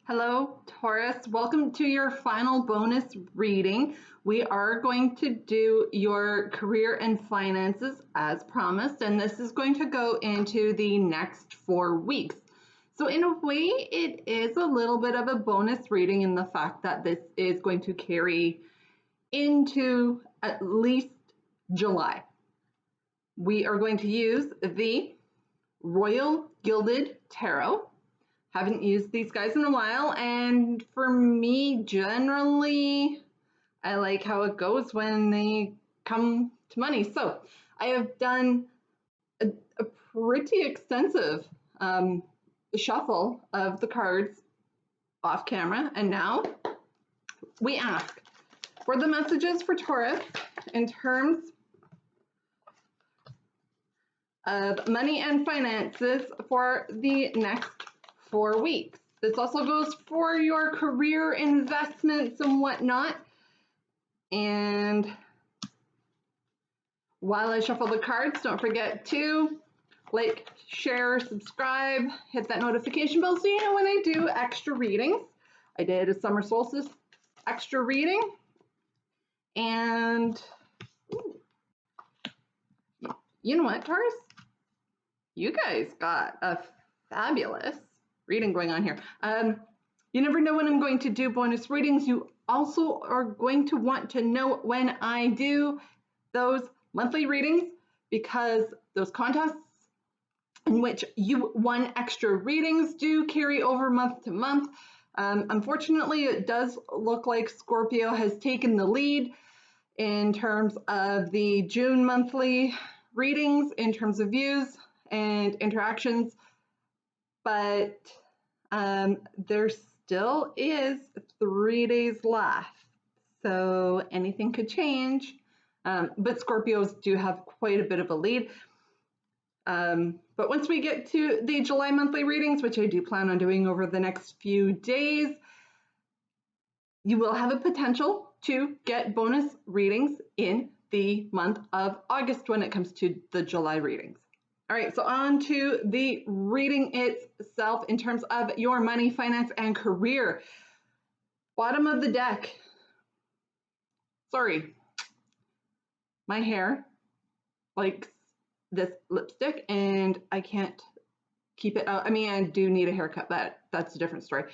Hello, Taurus. Welcome to your final bonus reading. We are going to do your career and finances as promised, and this is going to go into the next 4 weeks. So in a way, it is a little bit of a bonus reading in the fact that this is going to carry into at least July. We are going to use the Royal Gilded Tarot. Haven't used these guys in a while, and for me, generally, I like how it goes when they come to money. So I have done a pretty extensive shuffle of the cards off camera, and now we ask for the messages for Taurus in terms of money and finances for the next 4 weeks. This also goes for your career investments and whatnot. And while I shuffle the cards, don't forget to like, share, subscribe, hit that notification bell so you know when I do extra readings. I did a summer solstice extra reading. And you know what, Taurus? You guys got a fabulous reading going on here. You never know when I'm going to do bonus readings. You also are going to want to know when I do those monthly readings, because those contests in which you won extra readings do carry over month to month. Unfortunately, it does look like Scorpio has taken the lead in terms of the June monthly readings, in terms of views and interactions, but there still is 3 days left, so anything could change. But Scorpios do have quite a bit of a lead. But once we get to the July monthly readings, which I do plan on doing over the next few days, you will have a potential to get bonus readings in the month of August when it comes to the July readings. All right, so on to the reading itself in terms of your money, finance, and career. Bottom of the deck. Sorry, my hair likes this lipstick and I can't keep it out. I mean, I do need a haircut, but that's a different story.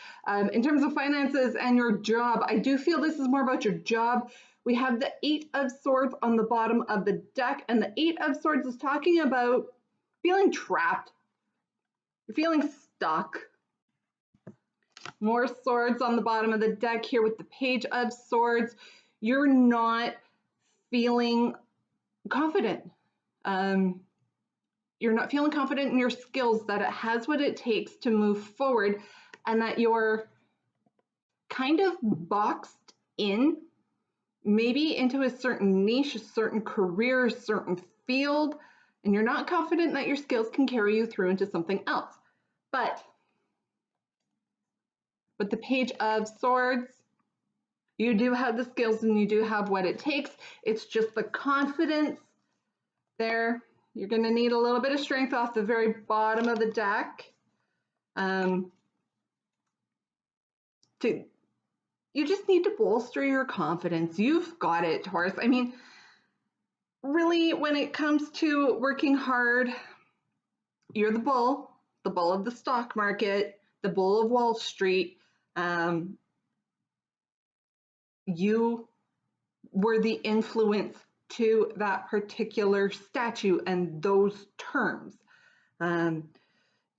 In terms of finances and your job, I do feel this is more about your job. We have the 8 of Swords on the bottom of the deck, and the 8 of Swords is talking about feeling trapped. You're feeling stuck. More swords on the bottom of the deck here with the Page of Swords. You're not feeling confident. You're not feeling confident in your skills, that it has what it takes to move forward, and that you're kind of boxed in, maybe into a certain niche, a certain career, a certain field, and you're not confident that your skills can carry you through into something else. But with the Page of Swords, you do have the skills and you do have what it takes. It's just the confidence there. You're going to need a little bit of strength off the very bottom of the deck. You just need to bolster your confidence. You've got it, Taurus. I mean, really, when it comes to working hard, you're the bull of the stock market, the bull of Wall Street. You were the influence to that particular statue and those terms.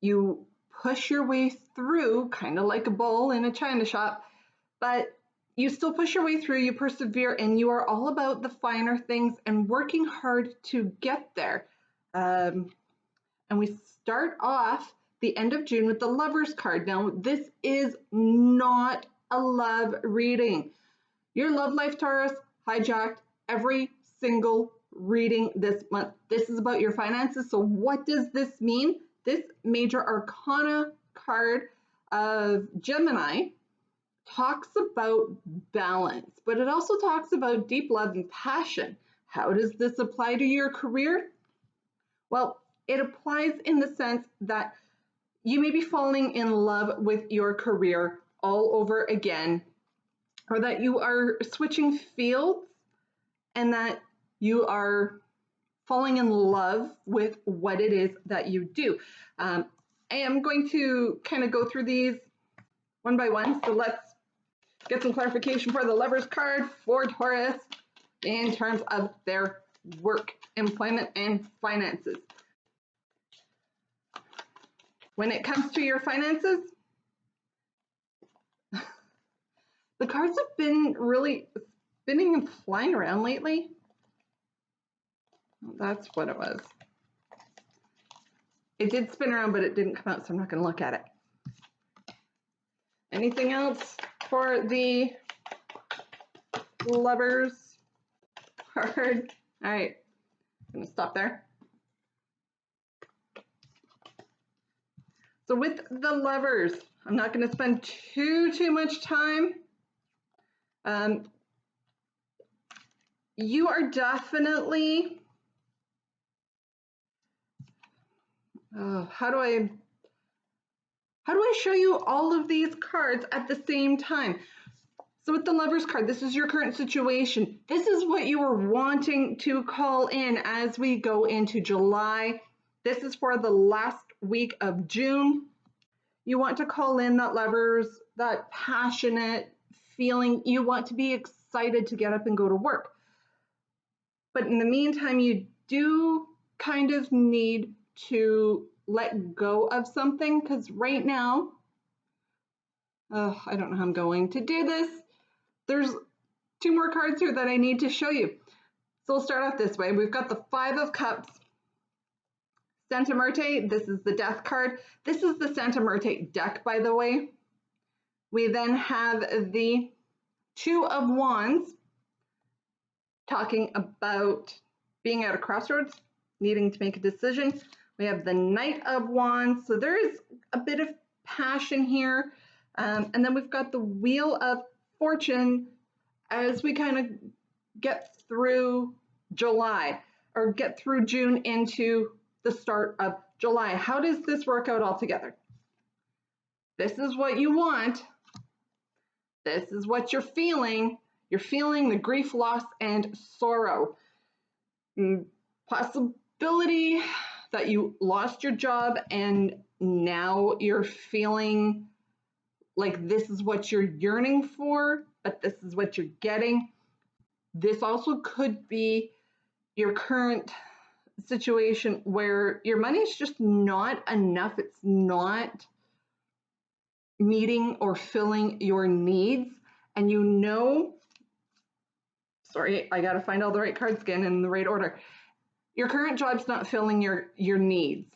You push your way through, kind of like a bull in a china shop, but you still push your way through, you persevere, and you are all about the finer things and working hard to get there. And we start off the end of June with the Lover's card. Now, this is not a love reading. Your love life, Taurus, hijacked every single reading this month. This is about your finances. So what does this mean? This major arcana card of Gemini talks about balance, but it also talks about deep love and passion. How does this apply to your career? Well, it applies in the sense that you may be falling in love with your career all over again, or that you are switching fields and that you are falling in love with what it is that you do. I am going to kind of go through these one by one. So let's get some clarification for the Lovers card for Taurus in terms of their work, employment, and finances. When it comes to your finances, the cards have been really spinning and flying around lately. That's what it was. It did spin around, but it didn't come out, so I'm not going to look at it. Anything else for the Lovers card? All right, I'm going to stop there. So with the Lovers, I'm not going to spend too much time. You are definitely, how do I show you all of these cards at the same time? So with the Lovers card, this is your current situation. This is what you are wanting to call in as we go into July. This is for the last week of June. You want to call in that Lovers, that passionate feeling. You want to be excited to get up and go to work. But in the meantime, you do kind of need to let go of something, because right now, I don't know how I'm going to do this. There's two more cards here that I need to show you. So we'll start off this way. We've got the Five of Cups, Santa Muerte. This is the Death card. This is the Santa Muerte deck, by the way. We then have the Two of Wands, talking about being at a crossroads, needing to make a decision. We have the Knight of Wands, so there is a bit of passion here. And then we've got the Wheel of Fortune as we kind of get through July, or get through June into the start of July. How does this work out all together? This is what you want. This is what you're feeling. You're feeling the grief, loss, and sorrow. Possibility that you lost your job and now you're feeling like this is what you're yearning for, but this is what you're getting. This also could be your current situation where your money is just not enough. It's not meeting or filling your needs. And you know, sorry, I got to find all the right cards again in the right order. Your current job's not filling your needs.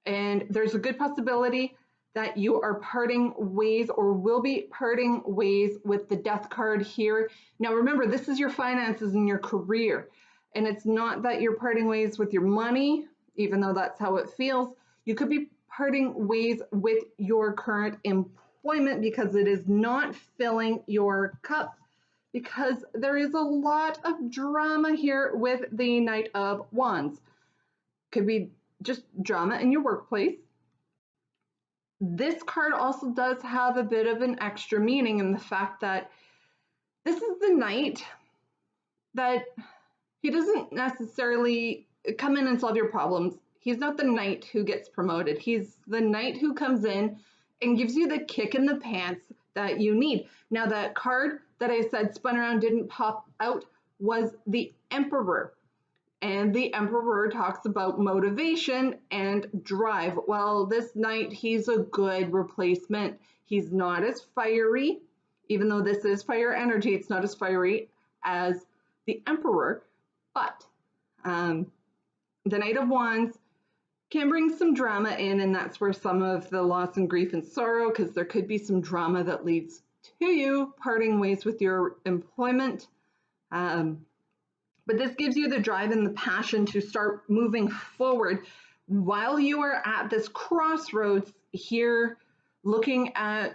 And there's a good possibility that you are parting ways or will be parting ways with the Death card here. Now remember, this is your finances and your career. And it's not that you're parting ways with your money, even though that's how it feels. You could be parting ways with your current employment because it is not filling your cup, because there is a lot of drama here with the Knight of Wands. Could be just drama in your workplace. This card also does have a bit of an extra meaning in the fact that this is the Knight that he doesn't necessarily come in and solve your problems. He's not the Knight who gets promoted. He's the Knight who comes in and gives you the kick in the pants that you need. Now, that card that I said spun around didn't pop out was the Emperor. And the Emperor talks about motivation and drive. Well, this Knight, he's a good replacement. He's not as fiery, even though this is fire energy, it's not as fiery as the Emperor. But the Knight of Wands can bring some drama in, and that's where some of the loss and grief and sorrow, because there could be some drama that leads to you parting ways with your employment. But this gives you the drive and the passion to start moving forward while you are at this crossroads here, looking at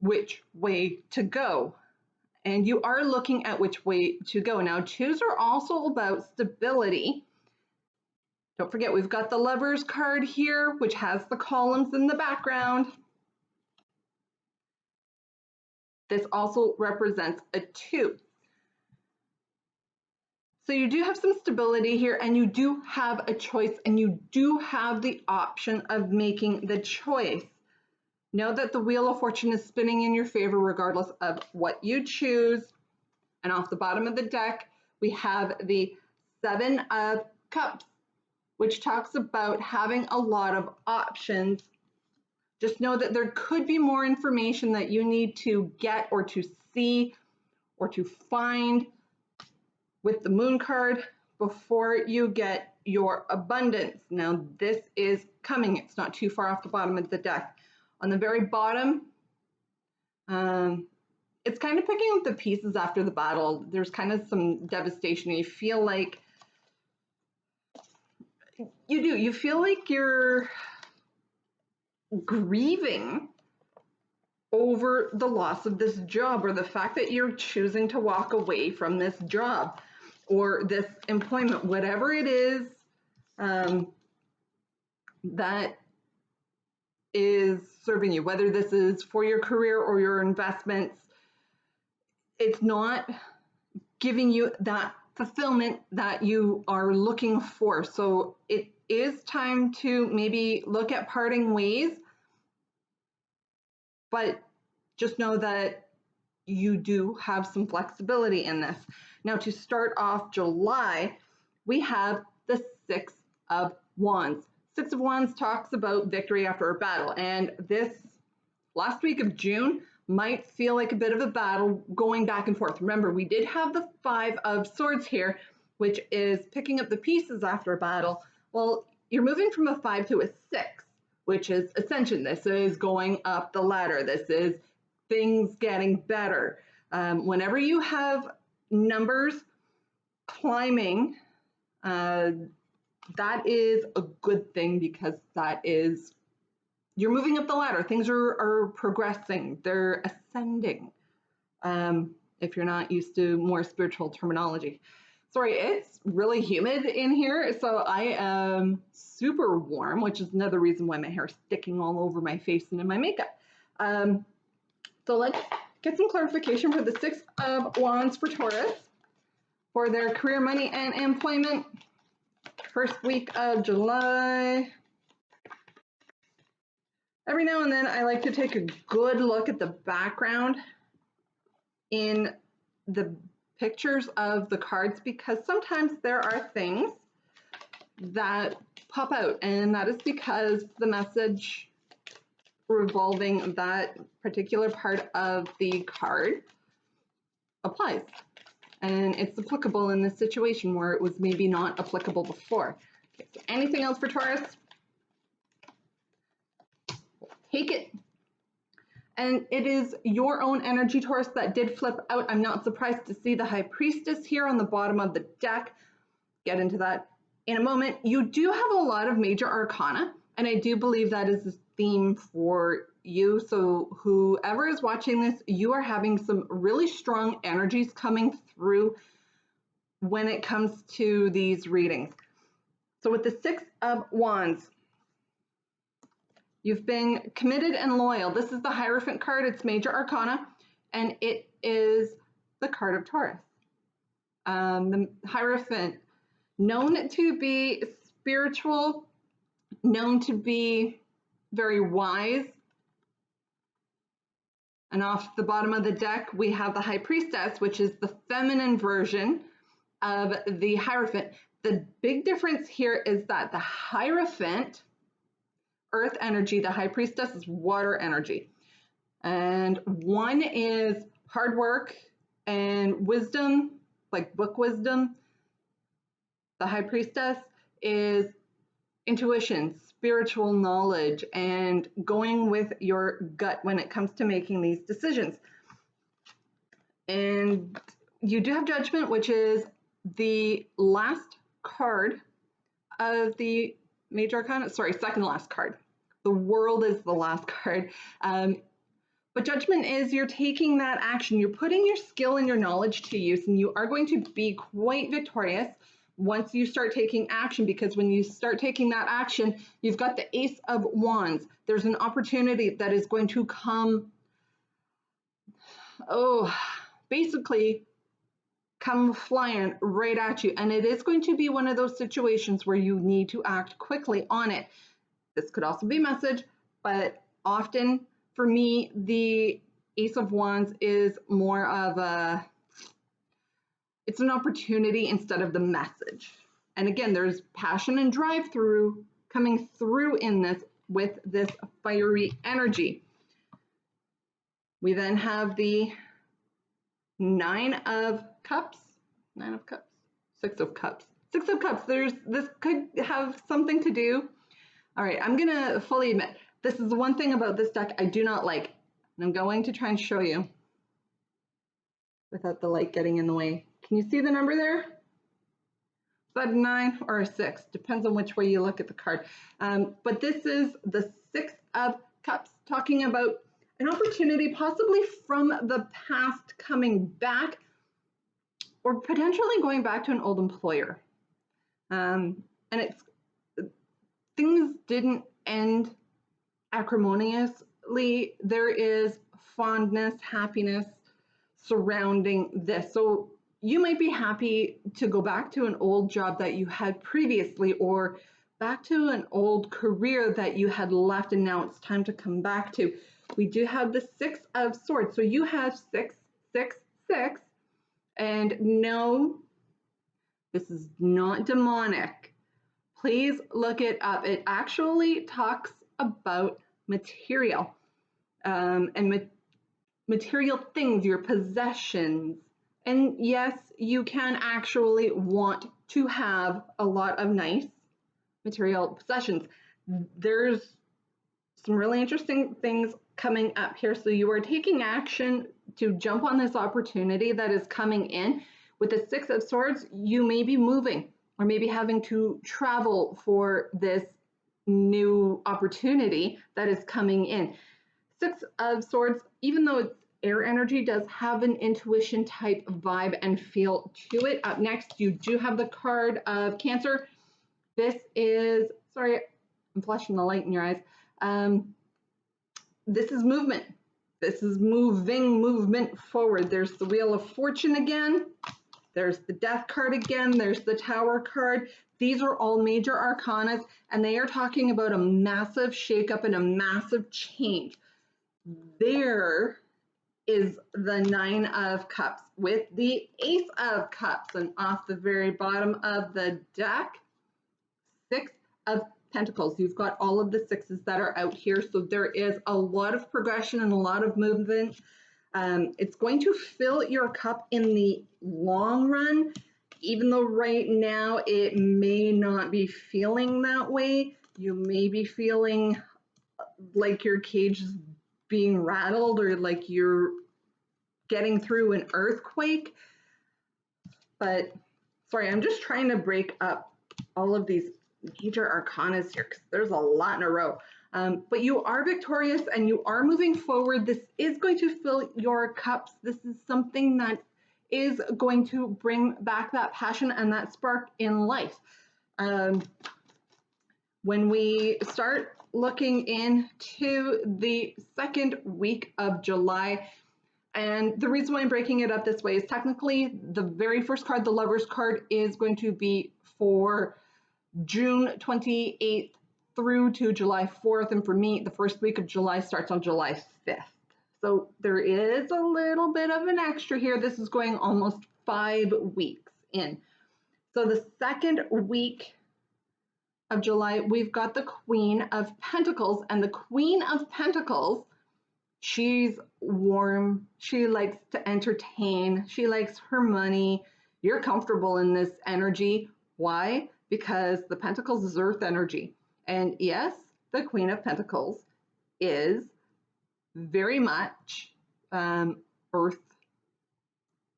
which way to go. And you are looking at which way to go. Now, twos are also about stability. Don't forget, we've got the Lovers card here, which has the columns in the background. This also represents a 2. So you do have some stability here, and you do have a choice, and you do have the option of making the choice. Know that the Wheel of Fortune is spinning in your favor regardless of what you choose. And off the bottom of the deck, we have the 7 of Cups, which talks about having a lot of options. Just know that there could be more information that you need to get or to see or to find with the Moon card before you get your abundance. Now, this is coming. It's not too far off the bottom of the deck. On the very bottom, it's kind of picking up the pieces after the battle. There's kind of some devastation. You feel like you feel like you're grieving over the loss of this job, or the fact that you're choosing to walk away from this job or this employment, whatever it is that is serving you, whether this is for your career or your investments. It's not giving you that fulfillment that you are looking for. So it is time to maybe look at parting ways, but just know that you do have some flexibility in this. Now, to start off July, we have the 6 of Wands. 6 of Wands talks about victory after a battle, and this last week of June might feel like a bit of a battle going back and forth. Remember, we did have the 5 of Swords here, which is picking up the pieces after a battle. Well, you're moving from a 5 to a 6, which is ascension. This is going up the ladder. This is things getting better. Whenever you have numbers climbing, that is a good thing, because that is, you're moving up the ladder. Things are progressing. They're ascending. If you're not used to more spiritual terminology. Sorry, it's really humid in here, so I am super warm, which is another reason why my hair is sticking all over my face and in my makeup. So let's get some clarification for the 6 of Wands for Taurus for their career, money, and employment. First week of July. Every now and then I like to take a good look at the background in the pictures of the cards, because sometimes there are things that pop out, and that is because the message revolving that particular part of the card applies, and it's applicable in this situation where it was maybe not applicable before. Okay, so anything else for Taurus? Take it. And it is your own energy, Taurus, that did flip out. I'm not surprised to see the High Priestess here on the bottom of the deck. Get into that in a moment. You do have a lot of major arcana, and I do believe that is the theme for you. So whoever is watching this, you are having some really strong energies coming through when it comes to these readings. So with the 6 of Wands, you've been committed and loyal. This is the Hierophant card. It's major arcana, and it is the card of Taurus. The Hierophant, known to be spiritual, known to be very wise. And off the bottom of the deck, we have the High Priestess, which is the feminine version of the Hierophant. The big difference here is that the Hierophant, earth energy, the High Priestess is water energy. And one is hard work and wisdom, like book wisdom. The High Priestess is intuition, spiritual knowledge, and going with your gut when it comes to making these decisions. And you do have Judgment, which is the last card of the major arcana. Sorry, second last card. The World is the last card. But Judgment is you're taking that action. You're putting your skill and your knowledge to use, and you are going to be quite victorious once you start taking action, because when you start taking that action, you've got the Ace of Wands. There's an opportunity that is going to come basically come flying right at you. And it is going to be one of those situations where you need to act quickly on it. This could also be a message, but often for me, the Ace of Wands is more of it's an opportunity instead of the message. And again, there's passion and drive coming through in this with this fiery energy. We then have the Nine of Cups, Six of Cups. This could have something to do. All right, I'm gonna fully admit, this is the one thing about this deck I do not like. And I'm going to try and show you without the light getting in the way. Can you see the number there? Is that a 9 or a 6? Depends on which way you look at the card. But this is the Six of Cups, talking about an opportunity possibly from the past coming back, or potentially going back to an old employer. And things didn't end acrimoniously. There is fondness, happiness surrounding this. So you might be happy to go back to an old job that you had previously, or back to an old career that you had left and now it's time to come back to. We do have the Six of Swords. So you have 6, 6, 6. And no, this is not demonic. Please look it up. It actually talks about material and material things, your possessions. And yes, you can actually want to have a lot of nice material possessions. There's some really interesting things coming up here. So you are taking action to jump on this opportunity that is coming in. With the Six of Swords, you may be moving or maybe having to travel for this new opportunity that is coming in. Six of Swords, even though it's air energy, does have an intuition type vibe and feel to it. Up next, you do have the card of Cancer. This is, sorry, I'm flashing the light in your eyes. This is movement. This is movement forward. There's the Wheel of Fortune again. There's the Death card again. There's the Tower card. These are all major arcanas, and they are talking about a massive shakeup and a massive change. There is the Nine of Cups with the Ace of Cups, and off the very bottom of the deck, Six of Pentacles. You've got all of the sixes that are out here, so there is a lot of progression and a lot of movement. It's going to fill your cup in the long run, even though right now it may not be feeling that way. You may be feeling like your cage is being rattled, or like you're getting through an earthquake. But sorry, I'm just trying to break up all of these major arcanas here because there's a lot in a row. But you are victorious and you are moving forward. This is going to fill your cups. This is something that is going to bring back that passion and that spark in life. When we start looking into the second week of July, and the reason why I'm breaking it up this way is technically the very first card, the Lover's card, is going to be for June 28th through to July 4th. And for me, the first week of July starts on July 5th. So there is a little bit of an extra here. This is going almost 5 weeks in. So the second week of July, we've got the Queen of Pentacles. And the Queen of Pentacles, she's warm. She likes to entertain. She likes her money. You're comfortable in this energy. Why? Because the Pentacles is earth energy. And yes, the Queen of Pentacles is very much earth,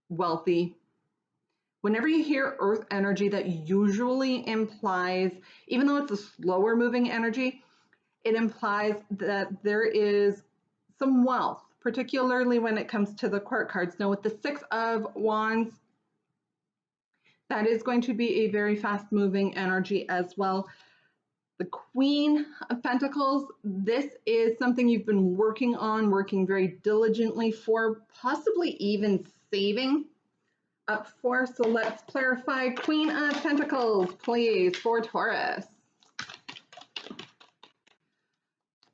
wealthy. Whenever you hear earth energy, that usually implies, even though it's a slower moving energy, it implies that there is some wealth, particularly when it comes to the court cards. Now with the Six of Wands, that is going to be a very fast moving energy as well. The Queen of Pentacles, this is something you've been working on, working very diligently for, possibly even saving up for. So let's clarify. Queen of Pentacles, please, for Taurus.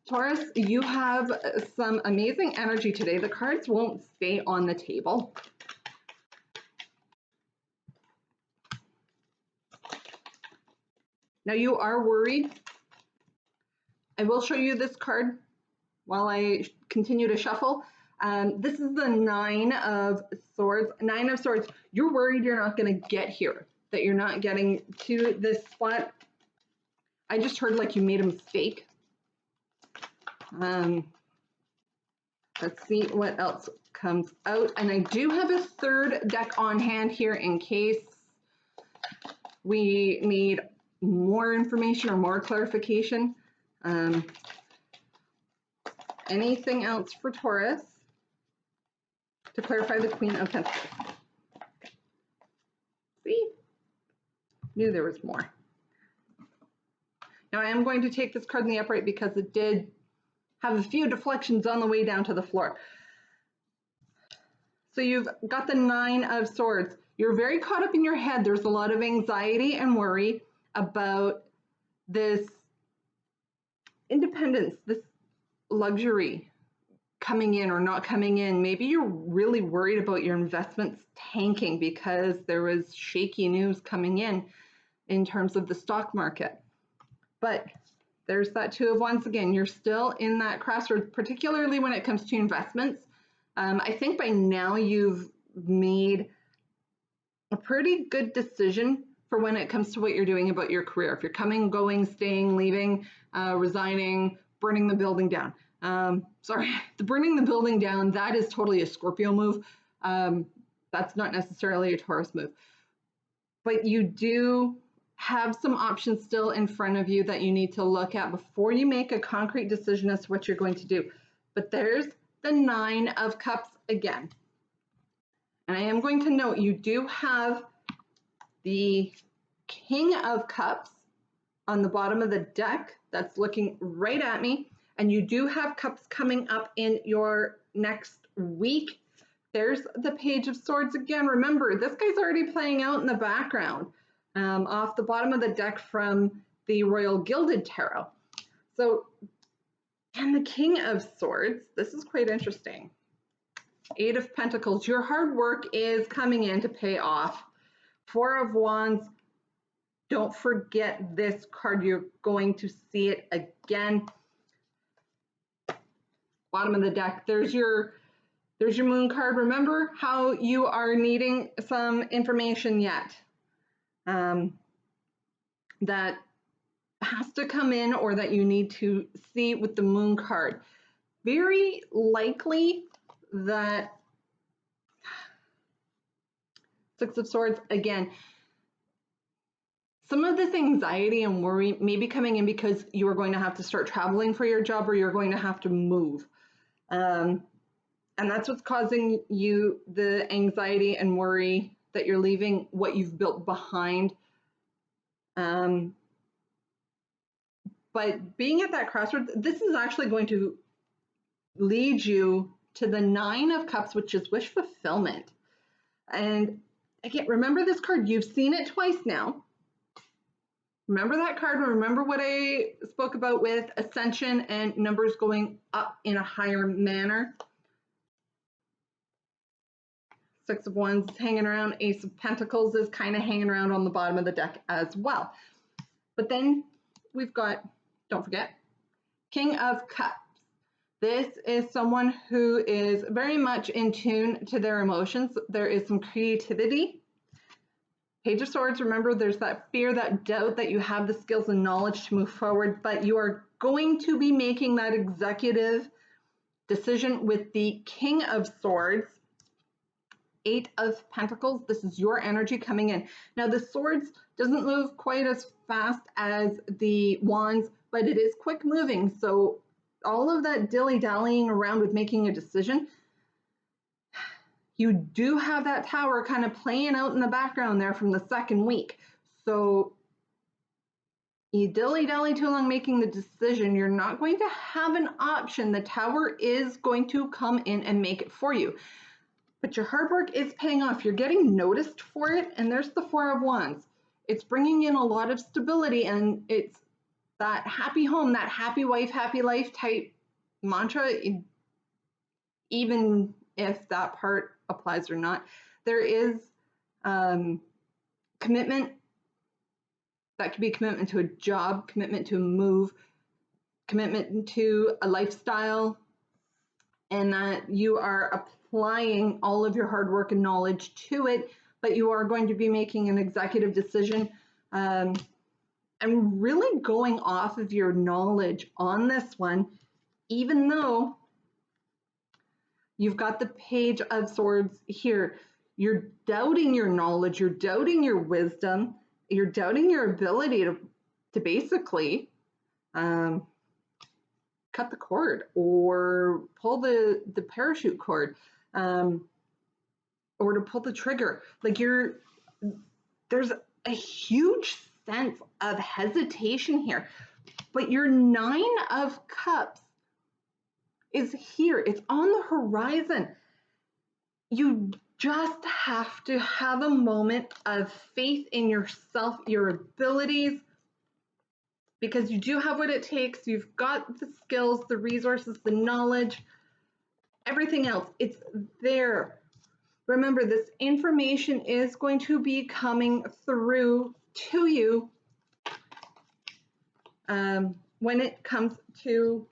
Taurus, you have some amazing energy today. The cards won't stay on the table. Now you are worried. I will show you this card while I continue to shuffle. This is the Nine of Swords. Nine of Swords. You're worried you're not going to get here, that you're not getting to this spot. I just heard like you made a mistake. Let's see what else comes out. And I do have a third deck on hand here in case we need more information or more clarification. Anything else for Taurus to clarify the Queen of Pentacles? Okay. See? Knew there was more. Now I am going to take this card in the upright because it did have a few deflections on the way down to the floor. So you've got the Nine of Swords. You're very caught up in your head. There's a lot of anxiety and worry about this independence, this luxury coming in or not coming in. Maybe you're really worried about your investments tanking because there was shaky news coming in terms of the stock market. But there's that Two of Wands again. You're still in that crossroads, particularly when it comes to investments. I think by now you've made a pretty good decision for when it comes to what you're doing about your career. If you're coming, going, staying, leaving, resigning, burning the building down. Sorry, the burning the building down, that is totally a Scorpio move. That's not necessarily a Taurus move. But you do have some options still in front of you that you need to look at before you make a concrete decision as to what you're going to do. But there's the Nine of Cups again. And I am going to note you do have the King of Cups on the bottom of the deck that's looking right at me. And you do have cups coming up in your next week. There's the Page of Swords again. Remember, this guy's already playing out in the background off the bottom of the deck from the Royal Gilded Tarot. So, and the King of Swords, this is quite interesting. Eight of Pentacles, your hard work is coming in to pay off. Four of Wands, don't forget this card. You're going to see it again. Bottom of the deck, there's your Moon card. Remember how you are needing some information yet that has to come in or that you need to see with the Moon card. Very likely that Six of Swords, again, some of this anxiety and worry may be coming in because you are going to have to start traveling for your job or you're going to have to move. And that's what's causing you the anxiety and worry that you're leaving what you've built behind. But being at that crossroads, this is actually going to lead you to the Nine of Cups, which is wish fulfillment. And again, remember this card, you've seen it twice now. Remember that card, remember what I spoke about with ascension and numbers going up in a higher manner. Six of Wands is hanging around, Ace of Pentacles is kind of hanging around on the bottom of the deck as well. But then we've got, don't forget, King of Cups. This is someone who is very much in tune to their emotions. There is some creativity. Page of Swords, remember there's that fear, that doubt that you have the skills and knowledge to move forward, but you are going to be making that executive decision with the King of Swords. Eight of Pentacles, this is your energy coming in. Now the Swords doesn't move quite as fast as the Wands, but it is quick moving. So all of that dilly-dallying around with making a decision, you do have that Tower kind of playing out in the background there from the second week. So You dilly-dally too long making the decision, you're not going to have an option. The Tower is going to come in and make it for you. But your hard work is paying off. You're getting noticed for it, and there's the Four of Wands. It's bringing in a lot of stability, and it's that happy home, that happy wife, happy life type mantra, even if that part applies or not. There is commitment. That could be commitment to a job, commitment to a move, commitment to a lifestyle, and that you are applying all of your hard work and knowledge to it, but you are going to be making an executive decision and really going off of your knowledge on this one, even though you've got the Page of Swords here. You're doubting your knowledge, you're doubting your wisdom, you're doubting your ability to basically cut the cord or pull the parachute cord or to pull the trigger. Like there's a huge sense of hesitation here, but your Nine of Cups is here. It's on the horizon. You just have to have a moment of faith in yourself, your abilities, because you do have what it takes. You've got the skills, the resources, the knowledge, everything else. It's there. Remember, this information is going to be coming through to you when it comes to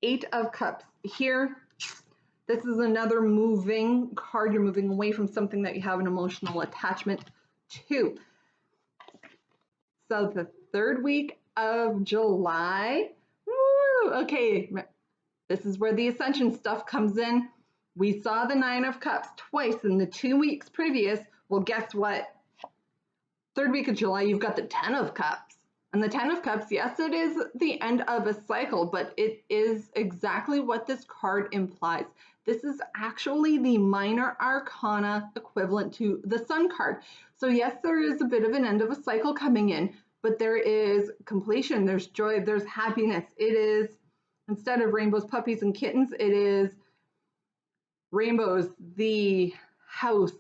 Eight of Cups. Here, this is another moving card. You're moving away from something that you have an emotional attachment to. So the third week of July, woo, okay, this is where the Ascension stuff comes in. We saw the Nine of Cups twice in the 2 weeks previous. Well, guess what? Third week of July, you've got the Ten of Cups. And the Ten of Cups, yes, it is the end of a cycle, but it is exactly what this card implies. This is actually the minor arcana equivalent to the Sun card. So yes, there is a bit of an end of a cycle coming in, but there is completion, there's joy, there's happiness. It is, instead of rainbows, puppies, and kittens, it is rainbows, the house,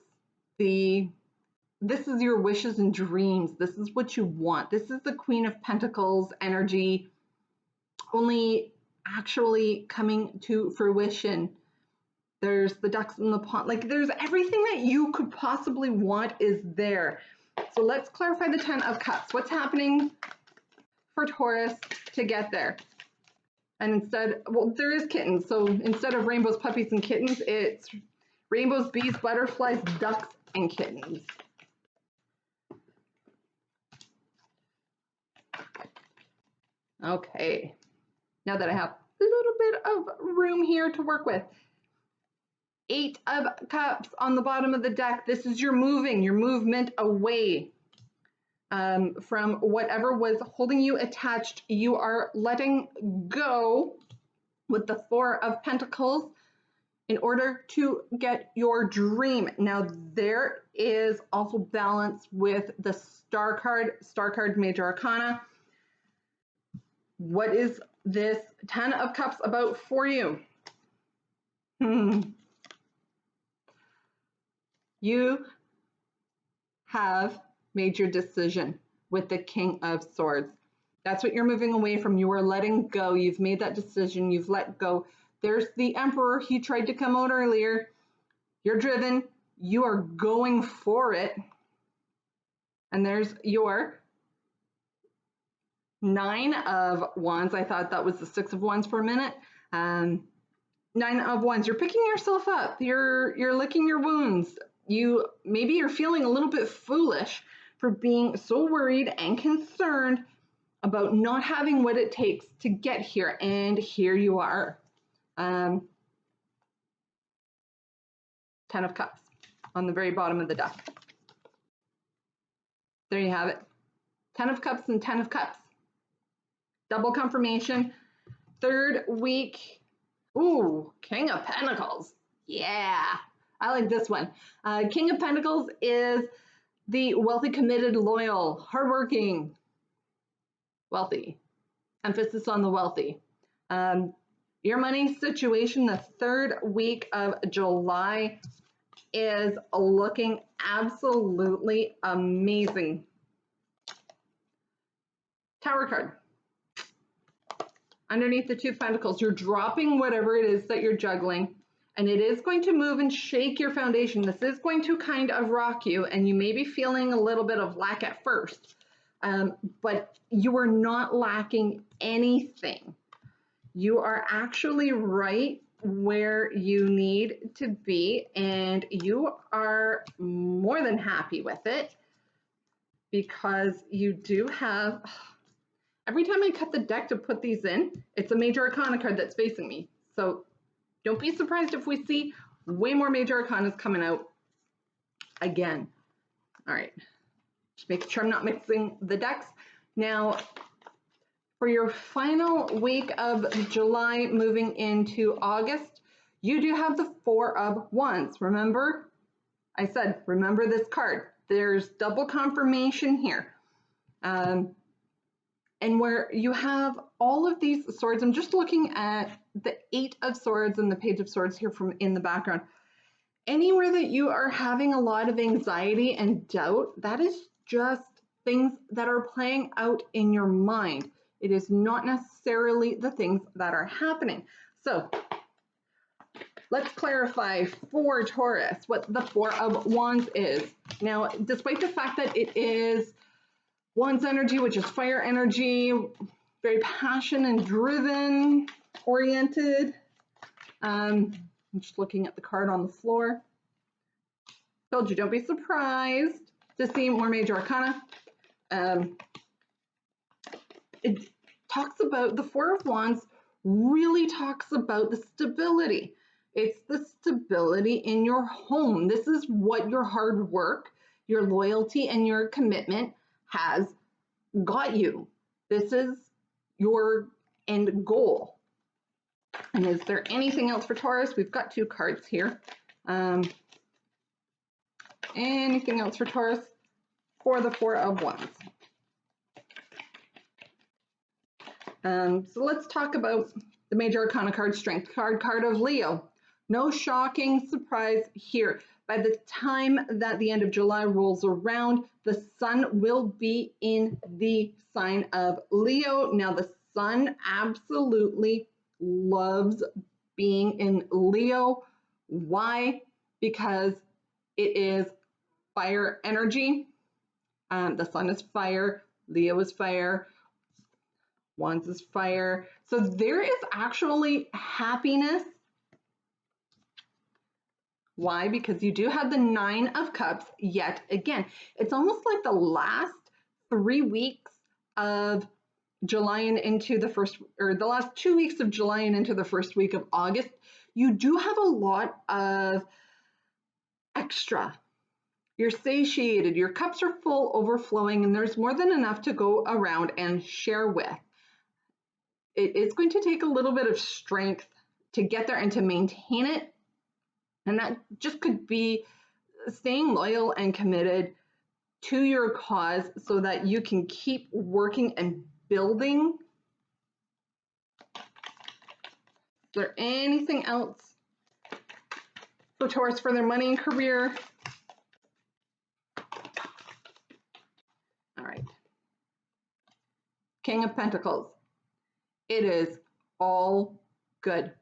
this is your wishes and dreams. This is what you want. This is the Queen of Pentacles energy only actually coming to fruition. There's the ducks in the pond. Like, there's everything that you could possibly want is there. So let's clarify the Ten of Cups. What's happening for Taurus to get there? And instead, well, there is kittens. So instead of rainbows, puppies, and kittens, it's rainbows, bees, butterflies, ducks, and kittens. Okay, now that I have a little bit of room here to work with. Eight of Cups on the bottom of the deck. This is your movement away from whatever was holding you attached. You are letting go with the Four of Pentacles in order to get your dream. Now, there is also balance with the Star card, Major Arcana. What is this Ten of Cups about for you? You have made your decision with the King of Swords. That's what you're moving away from. You are letting go. You've made that decision. You've let go. There's the Emperor. He tried to come out earlier. You're driven. You are going for it. And there's your Nine of Wands. I thought that was the Six of Wands for a minute. Nine of Wands. You're picking yourself up. You're licking your wounds. Maybe you're feeling a little bit foolish for being so worried and concerned about not having what it takes to get here. And here you are. Ten of Cups on the very bottom of the deck. There you have it. Ten of Cups and Ten of Cups. Double confirmation. Third week. Ooh, King of Pentacles. Yeah, I like this one. King of Pentacles is the wealthy, committed, loyal, hardworking, wealthy. Emphasis on the wealthy. Your money situation, the third week of July, is looking absolutely amazing. Tower card. Underneath the Two of Pentacles, you're dropping whatever it is that you're juggling, and it is going to move and shake your foundation. This is going to kind of rock you, and you may be feeling a little bit of lack at first, but you are not lacking anything. You are actually right where you need to be, and you are more than happy with it because you do have, every time I cut the deck to put these in, it's a major arcana card that's facing me. So don't be surprised if we see way more major arcanas coming out again. All right, just making sure I'm not mixing the decks. Now, for your final week of July moving into August, you do have the Four of Wands. Remember, I said, remember this card. There's double confirmation here. And where you have all of these swords, I'm just looking at the Eight of Swords and the Page of Swords here from in the background. Anywhere that you are having a lot of anxiety and doubt, that is just things that are playing out in your mind. It is not necessarily the things that are happening. So let's clarify for Taurus what the Four of Wands is. Now, despite the fact that it is Wands energy, which is fire energy, very passion and driven oriented. I'm just looking at the card on the floor. Told you, don't be surprised to see more major arcana. It talks about, the Four of Wands really talks about the stability. It's the stability in your home. This is what your hard work, your loyalty, and your commitment has got you. This is your end goal. And is there anything else for Taurus? We've got two cards here. Anything else for Taurus for the Four of Wands? So let's talk about the major arcana card, Strength card, card of Leo. No shocking surprise here. By the time that the end of July rolls around, the sun will be in the sign of Leo. Now, the sun absolutely loves being in Leo. Why? Because it is fire energy. The sun is fire, Leo is fire, Wands is fire. So there is actually happiness. Why? Because you do have the Nine of Cups yet again. It's almost like the last 3 weeks of July and into the first, or the last 2 weeks of July and into the first week of August, you do have a lot of extra. You're satiated, your cups are full, overflowing, and there's more than enough to go around and share with. It's going to take a little bit of strength to get there and to maintain it. And that just could be staying loyal and committed to your cause so that you can keep working and building. Is there anything else for Taurus for their money and career? All right. King of Pentacles. It is all good.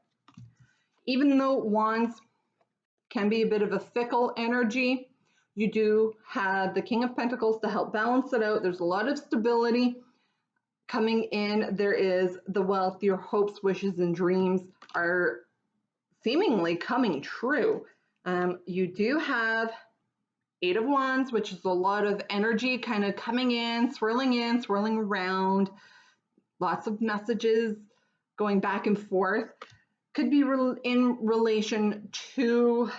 Even though Wands can be a bit of a fickle energy, you do have the King of Pentacles to help balance it out. There's a lot of stability coming in. There is the wealth, your hopes, wishes, and dreams are seemingly coming true. You do have Eight of Wands, which is a lot of energy kind of coming in, swirling around. Lots of messages going back and forth. Could be in relation to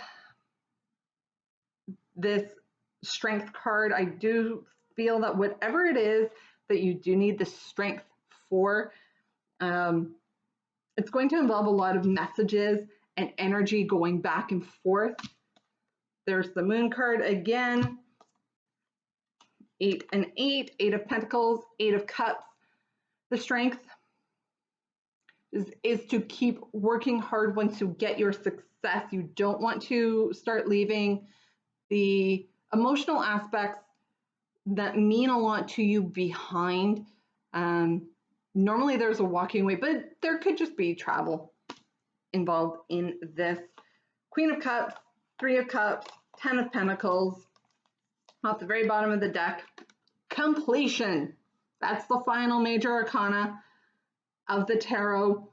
this Strength card. I do feel that whatever it is that you do need the strength for, it's going to involve a lot of messages and energy going back and forth. There's the Moon card again. 8 and 8, 8 of Pentacles, 8 of Cups. The strength is to keep working hard once you get your success. You don't want to start leaving the emotional aspects that mean a lot to you behind. Normally there's a walking away, but there could just be travel involved in this. Queen of Cups, 3 of Cups, 10 of Pentacles. Off the very bottom of the deck, completion. That's the final major arcana of the tarot,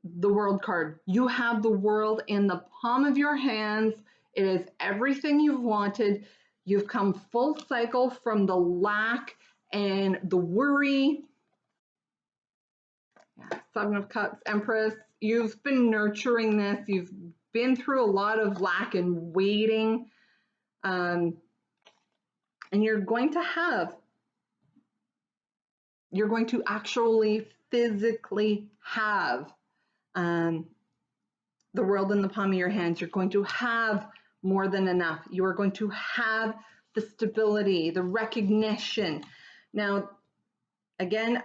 the World card. You have the world in the palm of your hands. It is everything you've wanted. You've come full cycle from the lack and the worry. Yeah, 7 of Cups, Empress. You've been nurturing this. You've been through a lot of lack and waiting. And you're going to actually physically have the world in the palm of your hands. You're going to have more than enough. You are going to have the stability, the recognition. Now, again,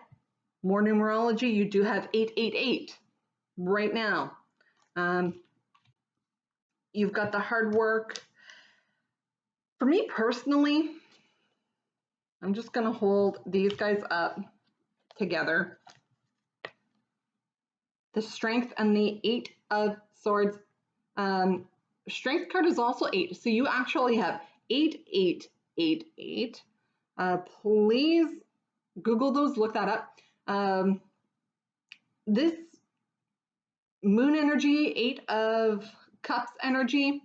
more numerology, you do have 888 right now. You've got the hard work. For me personally, I'm just going to hold these guys up together. The Strength and the 8 of Swords. Strength card is also 8. So you actually have 8888. Please Google those, look that up. This Moon energy, 8 of Cups energy,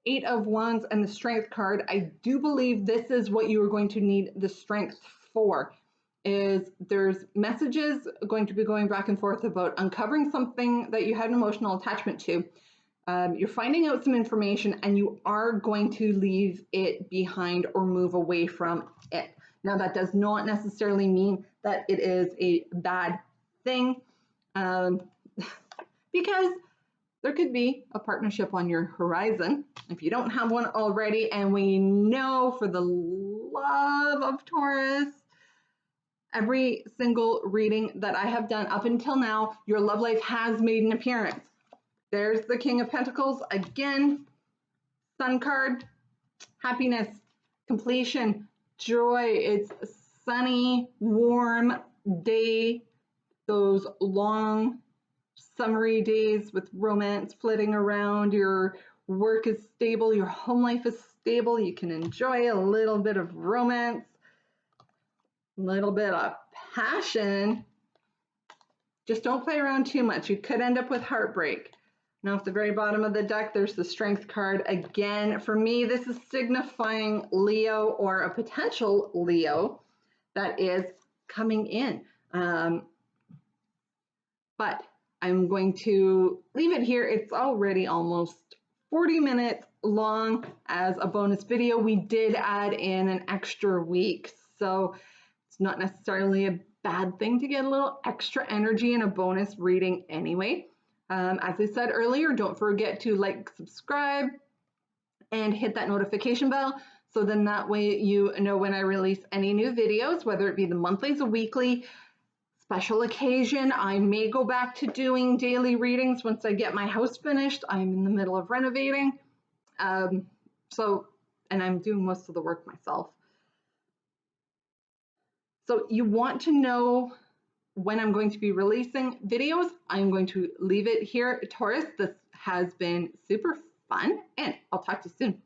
8 of Wands, and the Strength card. I do believe this is what you are going to need the strength for. Is there's messages going to be going back and forth about uncovering something that you had an emotional attachment to. You're finding out some information and you are going to leave it behind or move away from it. Now, that does not necessarily mean that it is a bad thing, because there could be a partnership on your horizon if you don't have one already. And we know, for the love of Taurus, every single reading that I have done up until now, your love life has made an appearance. There's the King of Pentacles again, Sun card, happiness, completion, joy. It's a sunny, warm day, those long summery days with romance flitting around. Your work is stable, your home life is stable. You can enjoy a little bit of romance, a little bit of passion. Just don't play around too much. You could end up with heartbreak. Now, at the very bottom of the deck, there's the Strength card. Again, for me, this is signifying Leo, or a potential Leo that is coming in. But I'm going to leave it here. It's already almost 40 minutes long as a bonus video. We did add in an extra week, so it's not necessarily a bad thing to get a little extra energy in a bonus reading anyway. As I said earlier, don't forget to like, subscribe, and hit that notification bell, so then that way you know when I release any new videos, whether it be the monthlies, a weekly, special occasion. I may go back to doing daily readings once I get my house finished. I'm in the middle of renovating. And I'm doing most of the work myself. So you want to know when I'm going to be releasing videos. I'm going to leave it here, Taurus. This has been super fun, and I'll talk to you soon.